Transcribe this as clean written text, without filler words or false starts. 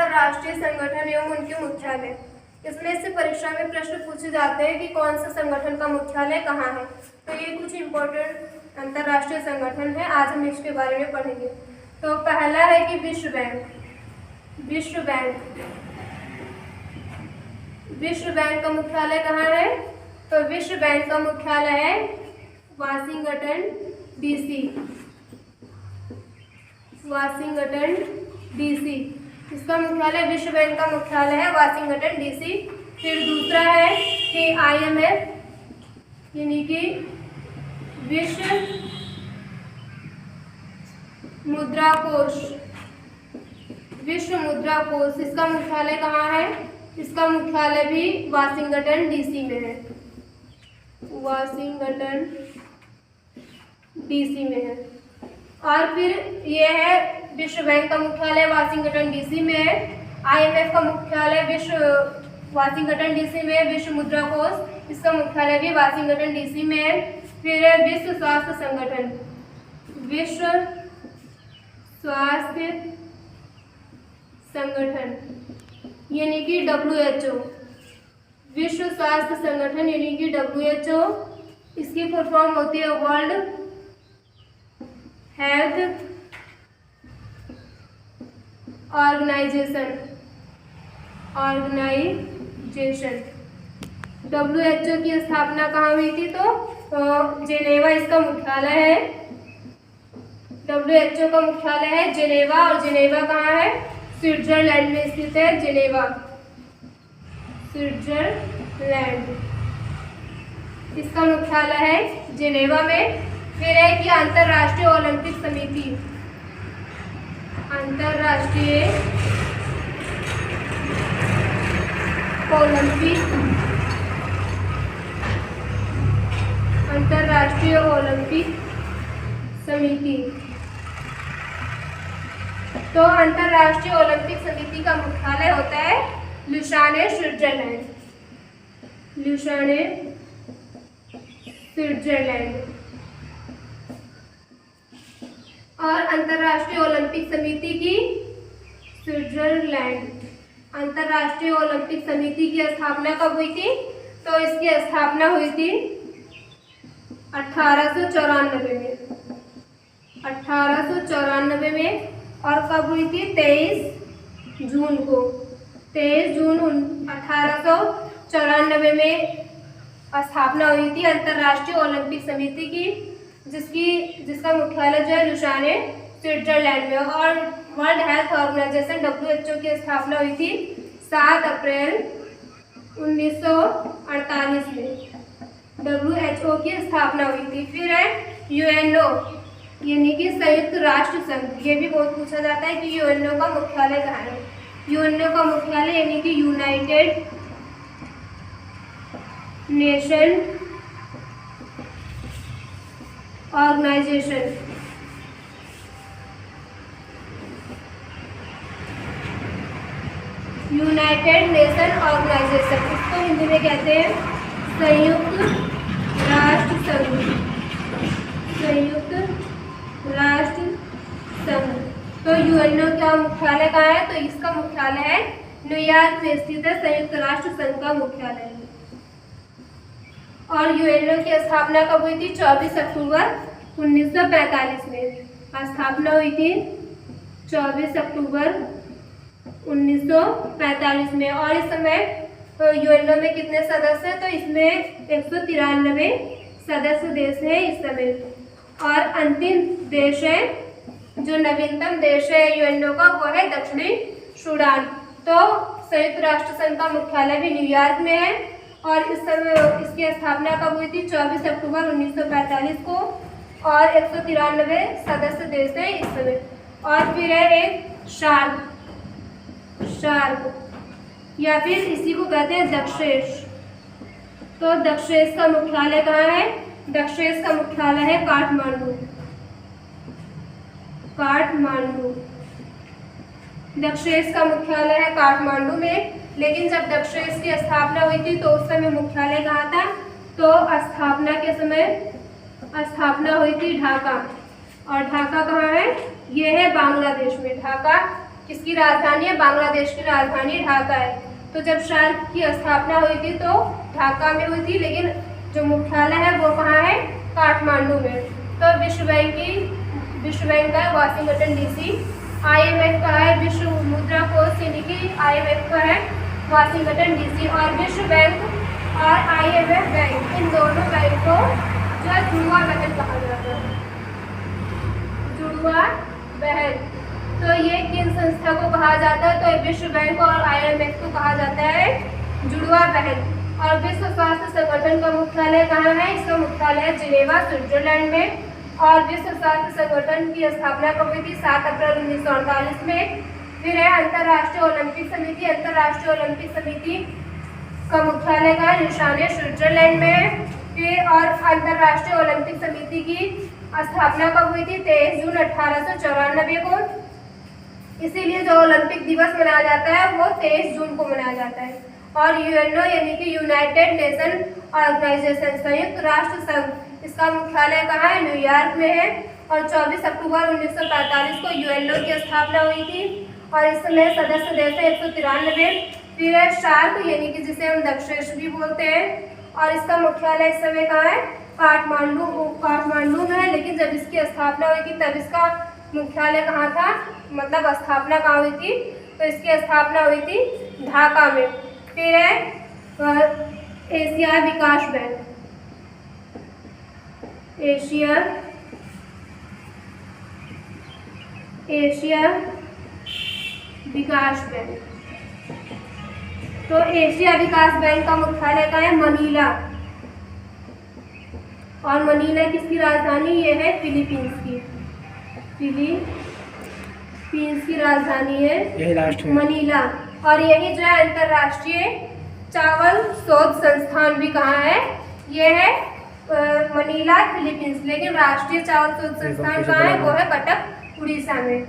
अंतर्राष्ट्रीय संगठन एवं उनके मुख्यालय। इसमें से परीक्षा में प्रश्न पूछे जाते हैं कि कौन सा संगठन का मुख्यालय कहाँ है। तो ये कुछ इम्पोर्टेंट अंतर्राष्ट्रीय संगठन है, आज हम इसके बारे में पढ़ेंगे। तो पहला है कि विश्व बैंक। विश्व बैंक का मुख्यालय कहाँ है? तो विश्व बैंक का मुख्यालय है वाशिंगटन डीसी। वाशिंगटन डीसी, इसका मुख्यालय, विश्व बैंक का मुख्यालय है वाशिंगटन डीसी। फिर दूसरा है कि IMF यानी कि विश्व मुद्रा कोष। विश्व मुद्रा कोष, इसका मुख्यालय कहाँ है? इसका मुख्यालय भी वाशिंगटन डीसी में है। वाशिंगटन डीसी में है। और फिर ये है विश्व बैंक का मुख्यालय वाशिंगटन डीसी में है। IMF का मुख्यालय वाशिंगटन डीसी में है। विश्व मुद्रा कोष, इसका मुख्यालय भी वाशिंगटन डीसी में है। फिर है विश्व स्वास्थ्य संगठन। विश्व स्वास्थ्य संगठन यानी कि WHO। विश्व स्वास्थ्य संगठन यानी कि WHO, इसकी फुल फॉर्म होती है वर्ल्ड हेल्थ ऑर्गेनाइजेशन। WHO की स्थापना कहाँ हुई थी? तो जेनेवा इसका मुख्यालय है। WHO का मुख्यालय है जेनेवा, और जेनेवा कहाँ है? स्विट्जरलैंड में स्थित है जेनेवा, स्विट्जरलैंड, इसका मुख्यालय है जेनेवा में। फिर है कि अंतर्राष्ट्रीय ओलंपिक समिति। अंतर्राष्ट्रीय ओलंपिक समिति। तो अंतर्राष्ट्रीय ओलंपिक समिति का मुख्यालय होता है लुसाने, स्विट्जरलैंड। Lausanne, Switzerland. और अंतर्राष्ट्रीय ओलंपिक समिति की स्विट्जरलैंड। अंतर्राष्ट्रीय ओलंपिक समिति की स्थापना कब हुई थी? तो इसकी स्थापना हुई थी 1894 में। 1894 में। और कब हुई थी? 23 जून को। 23 जून 1894 में स्थापना हुई थी अंतर्राष्ट्रीय ओलंपिक समिति की, जिसका मुख्यालय जो है लुसाने, स्विट्जरलैंड में। और वर्ल्ड हेल्थ ऑर्गेनाइजेशन WHO की स्थापना हुई थी 7 अप्रैल 1948 में। WHO की स्थापना हुई थी। फिर है UNO यानी कि संयुक्त राष्ट्र संघ। ये भी बहुत पूछा जाता है कि UNO का मुख्यालय कहाँ है? UNO का मुख्यालय यानी कि United Nation Organization. United Nation Organization, इसको हिंदी में कहते हैं संयुक्त राष्ट्र संघ। संयुक्त राष्ट्र संघ। तो UNO का मुख्यालय कहाँ है? तो इसका मुख्यालय है न्यूयॉर्क में स्थित है, संयुक्त राष्ट्र संघ का मुख्यालय। और UNO की स्थापना कब हुई थी? 24 अक्टूबर 1945 में स्थापना हुई थी। 24 अक्टूबर 1945 में। और इस समय UNO में कितने सदस्य हैं? तो इसमें 193 सदस्य देश हैं इस समय। और अंतिम देश है, जो नवीनतम देश है UNO का, वो है दक्षिणी सूडान। तो संयुक्त राष्ट्र संघ का मुख्यालय भी न्यूयॉर्क में है। और इस समय इसकी स्थापना कब हुई थी? 24 अक्टूबर 1945 को। और 193 सदस्य देश हैं इस समय। और फिर है एक शार्क या फिर इसी को कहते हैं दक्षेश। तो दक्षेश का मुख्यालय कहाँ है? दक्षेश का मुख्यालय है काठमांडू। दक्षेश का मुख्यालय है काठमांडू में। लेकिन जब दक्षेश की स्थापना हुई थी तो उस समय मुख्यालय कहाँ था? तो स्थापना के समय स्थापना हुई थी ढाका। और ढाका कहाँ है? ये है बांग्लादेश में। ढाका किसकी राजधानी है? बांग्लादेश की राजधानी ढाका है। तो जब सार्क की स्थापना हुई थी तो ढाका में हुई थी, लेकिन जो मुख्यालय है वो कहाँ है? काठमांडू में। तो विश्व बैंक का है वाशिंगटन डीसी। IMF का है विश्व मुद्रा कोष यानी कि IMF का है वाशिंगटन डीसी। और विश्व बैंक और IMF बैंक, इन दोनों बैंक को जो है जुड़वा बहन कहा जाता है। जुड़वा बहन। तो ये किन संस्था को कहा जाता है? तो विश्व बैंक और IMF को कहा जाता है जुड़वा बहन। और विश्व स्वास्थ्य संगठन का मुख्यालय कहाँ है? इसका मुख्यालय है जिनेवा, स्विट्जरलैंड में। और विश्व स्वास्थ्य संगठन की स्थापना कब हुई थी? 7 अप्रैल 1948 में। फिर है अंतर्राष्ट्रीय ओलंपिक समिति। अंतर्राष्ट्रीय ओलंपिक समिति का मुख्यालय कहाँ है? लुसाने, स्विट्जरलैंड में। फिर और अंतर्राष्ट्रीय ओलंपिक समिति की स्थापना कब हुई थी? 23 जून 1894 को। इसीलिए जो ओलंपिक दिवस मनाया जाता है वो 23 जून को मनाया जाता है। और UNO यानी कि यूनाइटेड नेशन ऑर्गेनाइजेशन, संयुक्त राष्ट्र संघ, इसका मुख्यालय कहाँ है? न्यूयॉर्क में है। और 24 अक्टूबर 1945 को UNO की स्थापना हुई थी। और इसमें सदस्य देश है 193। फिर है सार्क यानी कि जिसे हम दक्षिण एशिया भी बोलते हैं। और इसका मुख्यालय इस समय कहाँ है? काठमांडू में है। लेकिन जब इसकी स्थापना हुई थी तब इसका मुख्यालय कहाँ था? मतलब स्थापना कहाँ हुई थी? तो इसकी स्थापना हुई थी ढाका में। फिर है एशिया विकास बैंक। एशिया विकास बैंक। तो एशिया विकास बैंक का मुख्यालय कहाँ है? मनीला। और मनीला किसकी राजधानी? ये है फिलीपींस की। फिलीपींस की राजधानी है मनीला। और यही जो है अंतर्राष्ट्रीय चावल शोध संस्थान भी कहाँ है? ये है मनीला, फिलीपींस। लेकिन राष्ट्रीय चावल शोध संस्थान कहाँ है? वो है कटक, उड़ीसा में।